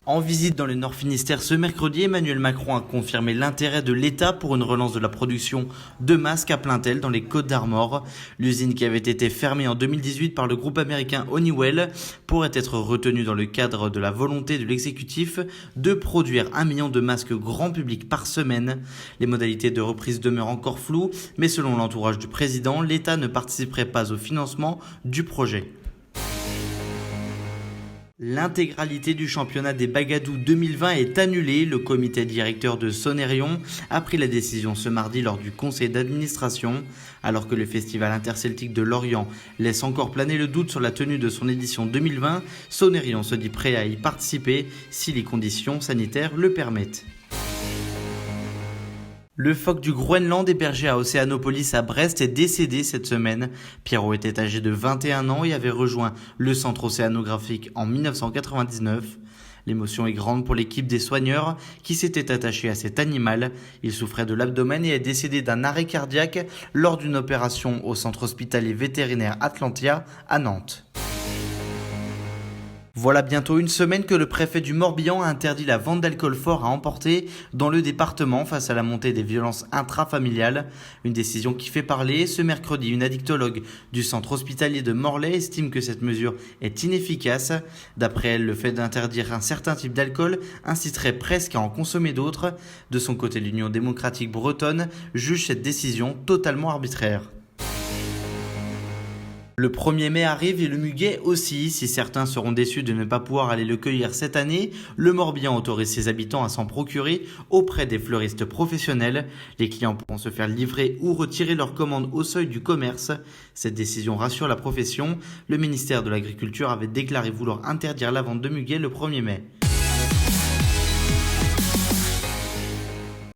En visite dans le Nord Finistère ce mercredi, Emmanuel Macron a confirmé l'intérêt de l'État pour une relance de la production de masques à Plaintel dans les Côtes-d'Armor. L'usine qui avait été fermée en 2018 par le groupe américain Honeywell pourrait être retenue dans le cadre de la volonté de l'exécutif de produire 1 million de masques grand public par semaine. Les modalités de reprise demeurent encore floues, mais selon l'entourage du président, l'État ne participerait pas au financement du projet. L'intégralité du championnat des Bagadous 2020 est annulée. Le comité directeur de Sonerion a pris la décision ce mardi lors du conseil d'administration. Alors que le festival interceltique de Lorient laisse encore planer le doute sur la tenue de son édition 2020, Sonerion se dit prêt à y participer si les conditions sanitaires le permettent. Le phoque du Groenland hébergé à Océanopolis à Brest est décédé cette semaine. Pierrot était âgé de 21 ans et avait rejoint le centre océanographique en 1999. L'émotion est grande pour l'équipe des soigneurs qui s'était attachée à cet animal. Il souffrait de l'abdomen et est décédé d'un arrêt cardiaque lors d'une opération au centre hospitalier vétérinaire Atlantia à Nantes. Voilà bientôt une semaine que le préfet du Morbihan a interdit la vente d'alcool fort à emporter dans le département face à la montée des violences intrafamiliales. Une décision qui fait parler. Ce mercredi, une addictologue du centre hospitalier de Morlaix estime que cette mesure est inefficace. D'après elle, le fait d'interdire un certain type d'alcool inciterait presque à en consommer d'autres. De son côté, l'Union démocratique bretonne juge cette décision totalement arbitraire. Le 1er mai arrive et le muguet aussi. Si certains seront déçus de ne pas pouvoir aller le cueillir cette année, le Morbihan autorise ses habitants à s'en procurer auprès des fleuristes professionnels. Les clients pourront se faire livrer ou retirer leur commande au seuil du commerce. Cette décision rassure la profession. Le ministère de l'Agriculture avait déclaré vouloir interdire la vente de muguet le 1er mai.